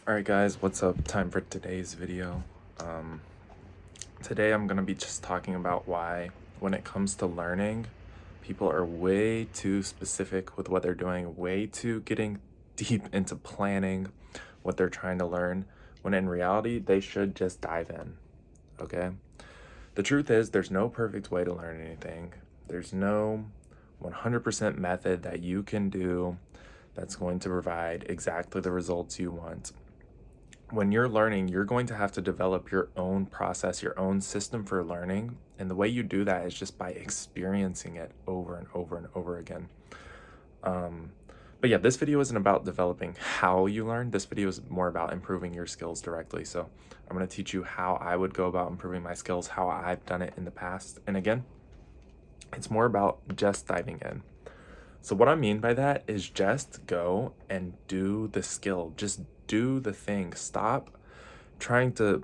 Alright guys, what's up? Time for today's video. Um, Today I'm gonna be just talking about why, when it comes to learning, people are way too specific with what they're doing, way too getting deep into planning what they're trying to learn, when in reality, they should just dive in, okay? The truth is, there's no perfect way to learn anything. There's no 100% method that you can do that's going to provide exactly the results you want. When you're learning, you're going to have to develop your own process, your own system for learning. And the way you do that is just by experiencing it over and over and over again. Um, but yeah, this video isn't about developing how you learn. This video is more about improving your skills directly. So I'm going to teach you how I would go about improving my skills, how I've done it in the past. And again, it's more about just diving in. So what I mean by that is just go and do the skill. Just do the thing. Stop trying to,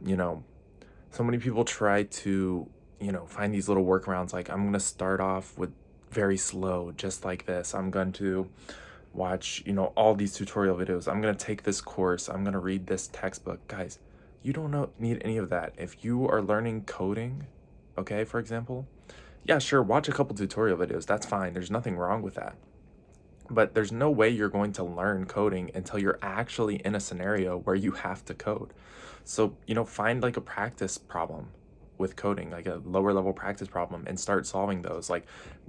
so many people try to, find these little workarounds like I'm going to start off with very slow, just like this. I'm going to watch, all these tutorial videos. I'm going to take this course. I'm going to read this textbook. Guys, you don't need any of that. If you are learning coding, okay, for example, yeah, sure, watch a couple tutorial videos. That's fine. There's nothing wrong with that. But there's no way you're going to learn coding until you're actually in a scenario where you have to code. So, find like a practice problem with coding, like a lower level practice problem, and start solving those. Like,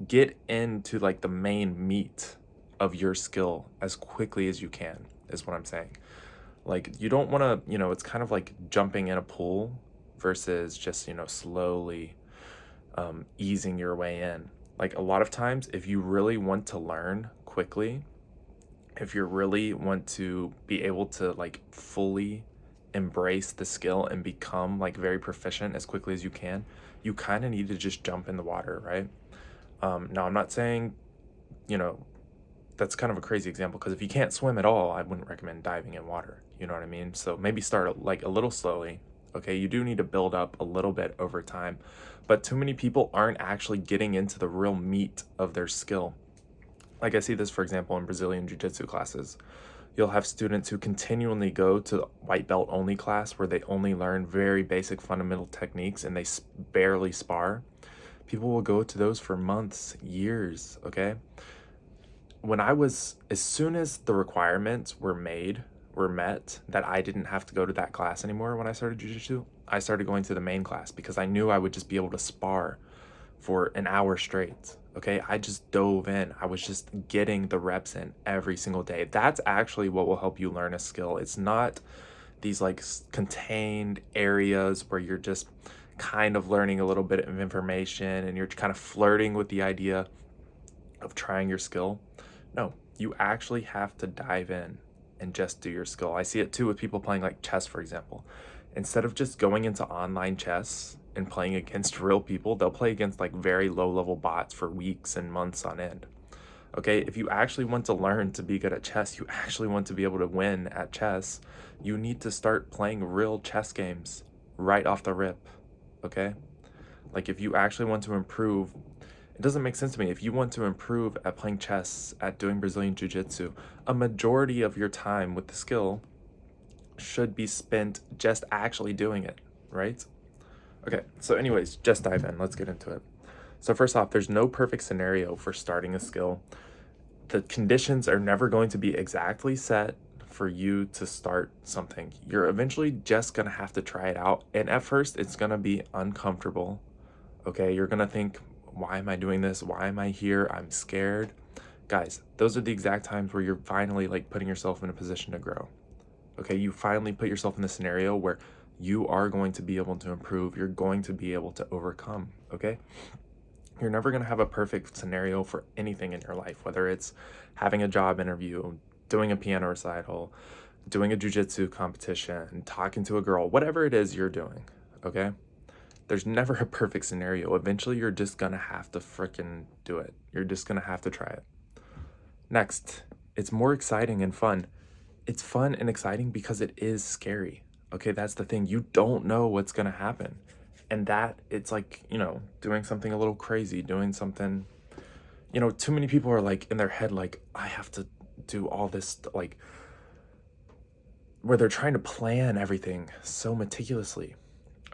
get into like the main meat of your skill as quickly as you can, is what I'm saying. Like, you don't want to, it's kind of like jumping in a pool versus just, slowly easing your way in. Like a lot of times, if you really want to learn quickly, if you really want to be able to like fully embrace the skill and become like very proficient as quickly as you kind of need to just jump in the water, right? Now, I'm not saying, you know, that's kind of a crazy example because if you can't swim at all, I wouldn't recommend diving in water. You know what I mean? So maybe start like a little slowly. Okay, you do need to build up a little bit over time, but too many people aren't actually getting into the real meat of their skill. Like I see this, for example, in Brazilian Jiu-Jitsu classes. You'll have students who continually go to the white belt only class where they only learn very basic fundamental techniques and they barely spar. People will go to those for months, years, okay? As soon as the requirements were met, that I didn't have to go to that class anymore when I started jiu-jitsu, I started going to the main class because I knew I would just be able to spar for an hour straight. Okay, I just dove in. I was just getting the reps in every single day. That's actually what will help you learn a skill. It's not these like contained areas where you're just kind of learning a little bit of information and you're kind of flirting with the idea of trying your skill. No, you actually have to dive in and just do your skill. I see it too with people playing like chess, for example. Instead of just going into online chess and playing against real people, they'll play against like very low level bots for weeks and months on end. Okay, if you actually want to learn to be good at chess, you actually want to be able to win at chess, you need to start playing real chess games right off the rip. Okay? Like if you actually want to improve, it doesn't make sense to me. If you want to improve at playing chess, at doing Brazilian Jiu Jitsu, a majority of your time with the skill should be spent just actually doing it, right? Okay, so, anyways, just dive in. Let's get into it. So, first off, there's no perfect scenario for starting a skill. The conditions are never going to be exactly set for you to start something. You're eventually just going to have to try it out. And at first, it's going to be uncomfortable. Okay, you're going to think, why am I doing this? Why am I here? I'm scared. Guys, those are the exact times where you're finally like putting yourself in a position to grow. Okay, you finally put yourself in a scenario where you are going to be able to improve. You're going to be able to overcome. Okay, you're never going to have a perfect scenario for anything in your life, whether it's having a job interview, doing a piano recital, doing a jujitsu competition, talking to a girl, whatever it is you're doing. Okay, there's never a perfect scenario. Eventually, you're just gonna have to freaking do it. You're just gonna have to try it. Next, it's more exciting and fun. It's fun and exciting because it is scary. Okay, that's the thing. You don't know what's gonna happen. And that it's like, doing something a little crazy, doing something, too many people are like in their head, like, I have to do all this, like, where they're trying to plan everything so meticulously.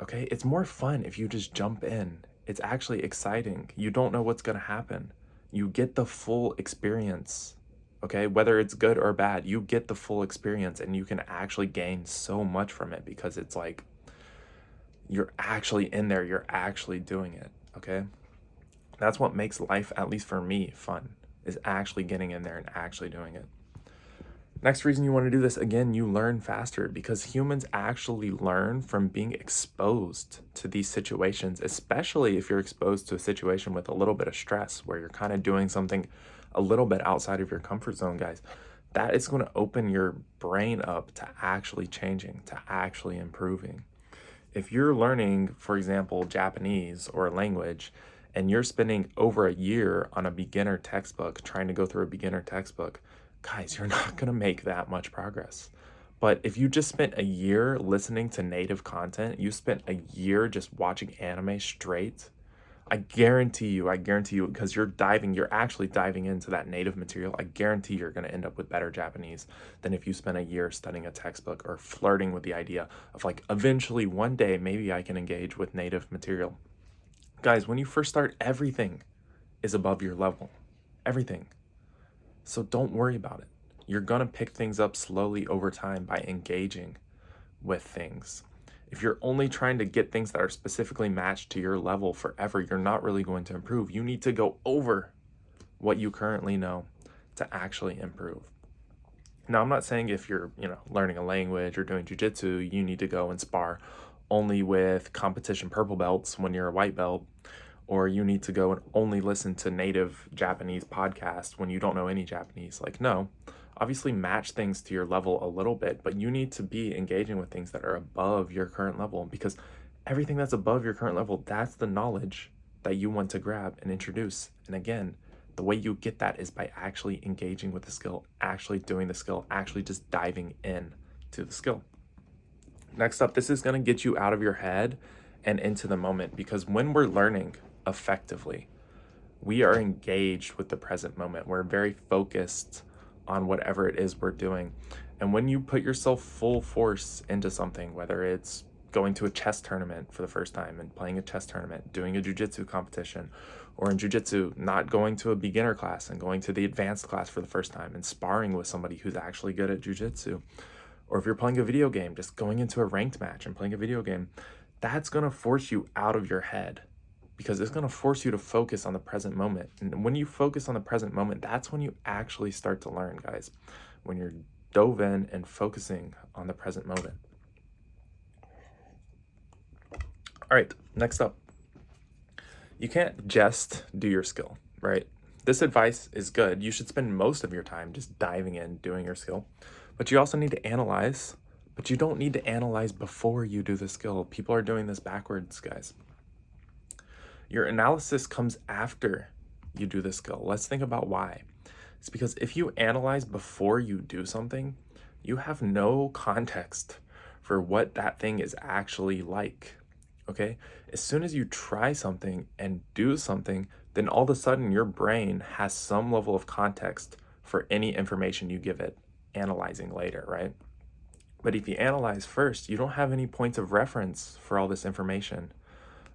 Okay, it's more fun if you just jump in. It's actually exciting. You don't know what's going to happen. You get the full experience. Okay, whether it's good or bad, you get the full experience, and you can actually gain so much from it because it's like you're actually in there, you're actually doing it. Okay, that's what makes life, at least for me, fun, is actually getting in there and actually doing it. Next reason you want to do this, again, you learn faster because humans actually learn from being exposed to these situations, especially if you're exposed to a situation with a little bit of stress where you're kind of doing something a little bit outside of your comfort zone, guys. That is going to open your brain up to actually changing, to actually improving. If you're learning, for example, Japanese or a language, and you're spending over a year on a beginner textbook, trying to go through a beginner textbook, guys, you're not going to make that much progress. But if you just spent a year listening to native content, you spent a year just watching anime straight, I guarantee you, because you're actually diving into that native material, I guarantee you're going to end up with better Japanese than if you spent a year studying a textbook or flirting with the idea of like, eventually one day, maybe I can engage with native material. Guys, when you first start, everything is above your level. Everything. So don't worry about it. You're going to pick things up slowly over time by engaging with things. If you're only trying to get things that are specifically matched to your level forever, you're not really going to improve. You need to go over what you currently know to actually improve. Now, I'm not saying if you're, learning a language or doing jujitsu, you need to go and spar only with competition purple belts when you're a white belt, or you need to go and only listen to native Japanese podcasts when you don't know any Japanese. Like, no. Obviously match things to your level a little bit, but you need to be engaging with things that are above your current level, because everything that's above your current level, that's the knowledge that you want to grab and introduce. And again, the way you get that is by actually engaging with the skill, actually doing the skill, actually just diving in to the skill. Next up, this is going to get you out of your head and into the moment, because when we're learning effectively, we are engaged with the present moment. We're very focused on whatever it is we're doing. And when you put yourself full force into something, whether it's going to a chess tournament for the first time and playing a chess tournament, doing a jiu-jitsu competition, or in jiu-jitsu, not going to a beginner class and going to the advanced class for the first time and sparring with somebody who's actually good at jiu-jitsu, or if you're playing a video game, just going into a ranked match and playing a video game, that's going to force you out of your head, because it's going to force you to focus on the present moment. And when you focus on the present moment, that's when you actually start to learn, guys. When you're dove in and focusing on the present moment. All right, next up. You can't just do your skill, right? This advice is good. You should spend most of your time just diving in, doing your skill. But you also need to analyze, but you don't need to analyze before you do the skill. People are doing this backwards, guys. Your analysis comes after you do the skill. Let's think about why. It's because if you analyze before you do something, you have no context for what that thing is actually like, okay? As soon as you try something and do something, then all of a sudden your brain has some level of context for any information you give it, analyzing later, right? But if you analyze first, you don't have any points of reference for all this information.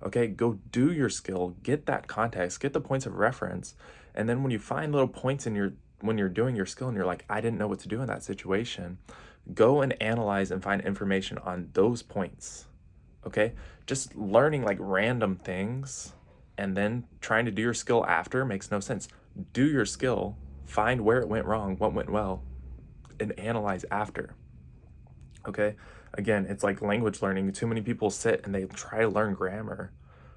Okay, go do your skill, get that context, get the points of reference, and then when you find little points when you're doing your skill and you're like, I didn't know what to do in that situation, go and analyze and find information on those points. Okay, just learning like random things and then trying to do your skill after makes no sense. Do your skill, find where it went wrong, what went well, and analyze after. Okay, again, it's like language learning. Too many people sit and they try to learn grammar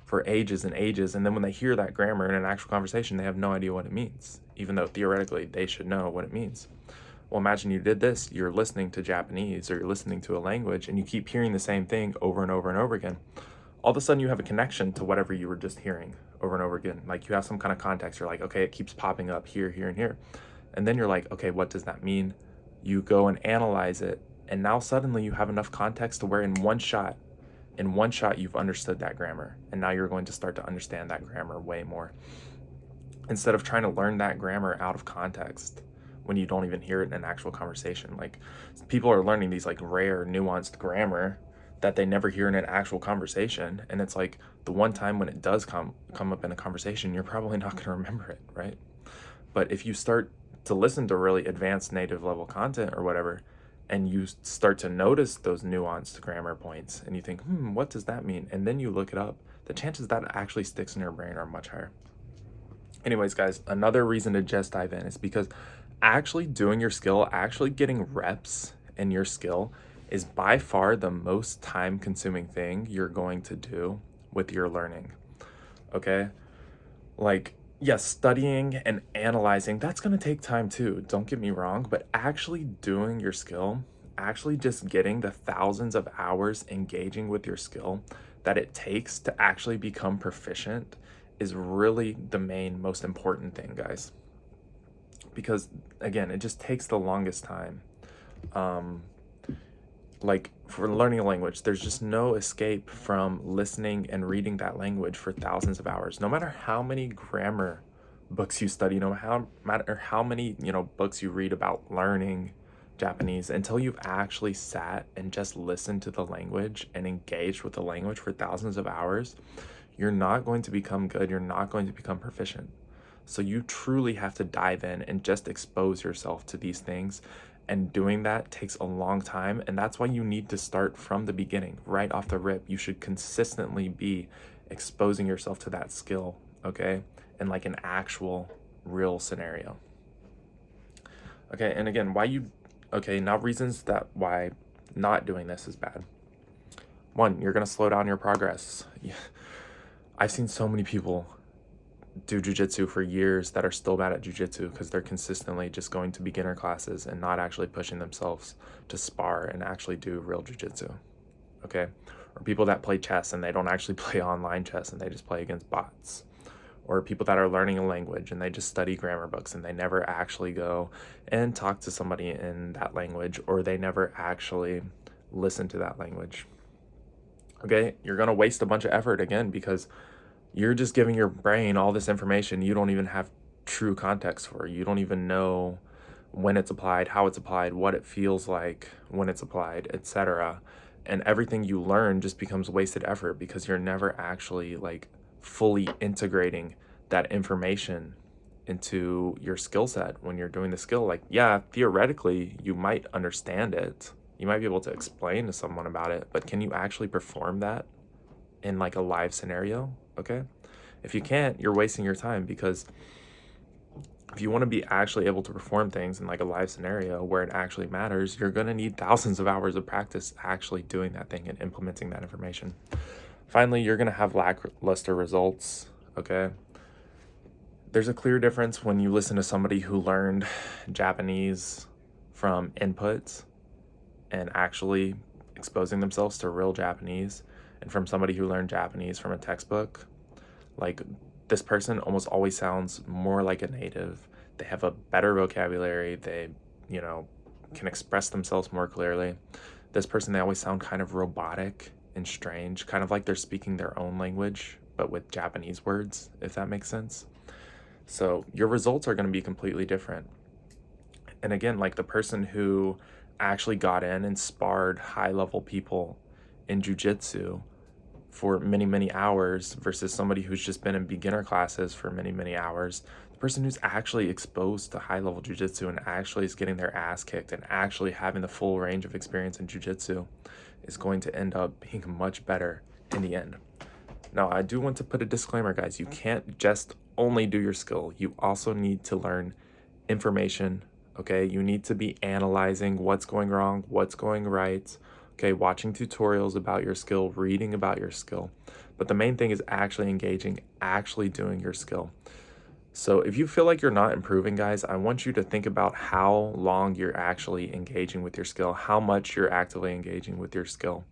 for ages and ages, and then when they hear that grammar in an actual conversation, they have no idea what it means, even though theoretically they should know what it means. Well, imagine you did this. You're listening to Japanese or you're listening to a language and you keep hearing the same thing over and over and over again. All of a sudden you have a connection to whatever you were just hearing over and over again. Like you have some kind of context. You're like, okay, it keeps popping up here, here, and here. And then you're like, okay, what does that mean? You go and analyze it. And now suddenly you have enough context to where in one shot you've understood that grammar. And now you're going to start to understand that grammar way more. Instead of trying to learn that grammar out of context. when you don't even hear it in an actual conversation. Like, people are learning these like rare, nuanced grammar that they never hear in an actual conversation. And it's like the one time when it does come up in a conversation, you're probably not going to remember it, right? But if you start to listen to really advanced native level content or whatever, and you start to notice those nuanced grammar points and you think, what does that mean? And then you look it up, the chances that it actually sticks in your brain are much higher. Anyways, guys, another reason to just dive in is because actually doing your skill, actually getting reps in your skill is by far the most time consuming thing you're going to do with your learning. Okay? Like, yes, studying and analyzing, that's going to take time too. Don't get me wrong, but actually doing your skill, actually just getting the thousands of hours engaging with your skill that it takes to actually become proficient is really the most important thing, guys. Because again, it just takes the longest time. Like, for learning a language, there's just no escape from listening and reading that language for thousands of hours. No matter how many grammar books you study, no matter how many, books you read about learning Japanese, until you've actually sat and just listened to the language and engaged with the language for thousands of hours, you're not going to become good. You're not going to become proficient. So you truly have to dive in and just expose yourself to these things. And doing that takes a long time. And that's why you need to start from the beginning, right off the rip. You should consistently be exposing yourself to that skill, okay? In like an actual real scenario. Okay, and again, now reasons that why not doing this is bad. One, you're gonna slow down your progress. I've seen so many people do jujitsu for years that are still bad at jujitsu because they're consistently just going to beginner classes and not actually pushing themselves to spar and actually do real jujitsu. Okay? Or people that play chess and they don't actually play online chess and they just play against bots. Or people that are learning a language and they just study grammar books and they never actually go and talk to somebody in that language, or they never actually listen to that language. Okay? You're going to waste a bunch of effort again because you're just giving your brain all this information you don't even have true context for. You don't even know when it's applied, how it's applied, what it feels like when it's applied, etc. And everything you learn just becomes wasted effort because you're never actually like fully integrating that information into your skill set when you're doing the skill. Like, yeah, theoretically, you might understand it. You might be able to explain to someone about it, but can you actually perform that in like a live scenario? Okay? If you can't, you're wasting your time, because if you want to be actually able to perform things in like a live scenario where it actually matters, you're going to need thousands of hours of practice actually doing that thing and implementing that information. Finally, you're going to have lackluster results, okay? There's a clear difference when you listen to somebody who learned Japanese from inputs and actually exposing themselves to real Japanese, and from somebody who learned Japanese from a textbook. Like, this person almost always sounds more like a native. They have a better vocabulary. They, can express themselves more clearly. This person, they always sound kind of robotic and strange, kind of like they're speaking their own language, but with Japanese words, if that makes sense. So your results are going to be completely different. And again, like the person who actually got in and sparred high-level people in jiu-jitsu for many, many hours versus somebody who's just been in beginner classes for many, many hours, the person who's actually exposed to high-level jiu-jitsu and actually is getting their ass kicked and actually having the full range of experience in jiu-jitsu is going to end up being much better in the end. Now, I do want to put a disclaimer, guys. You can't just only do your skill. You also need to learn information, okay? You need to be analyzing what's going wrong, what's going right, okay? Watching tutorials about your skill, reading about your skill. But the main thing is actually engaging, actually doing your skill. So if you feel like you're not improving, guys, I want you to think about how long you're actually engaging with your skill, how much you're actively engaging with your skill.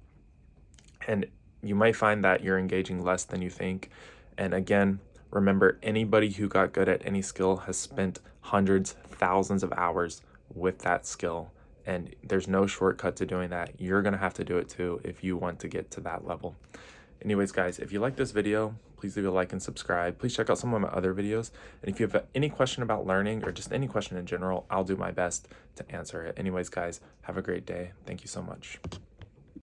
And you might find that you're engaging less than you think. And again, remember, anybody who got good at any skill has spent hundreds, thousands of hours with that skill. And there's no shortcut to doing that. You're going to have to do it too if you want to get to that level. Anyways, guys, if you like this video, please leave a like and subscribe. Please check out some of my other videos. And if you have any question about learning or just any question in general, I'll do my best to answer it. Anyways, guys, have a great day. Thank you so much.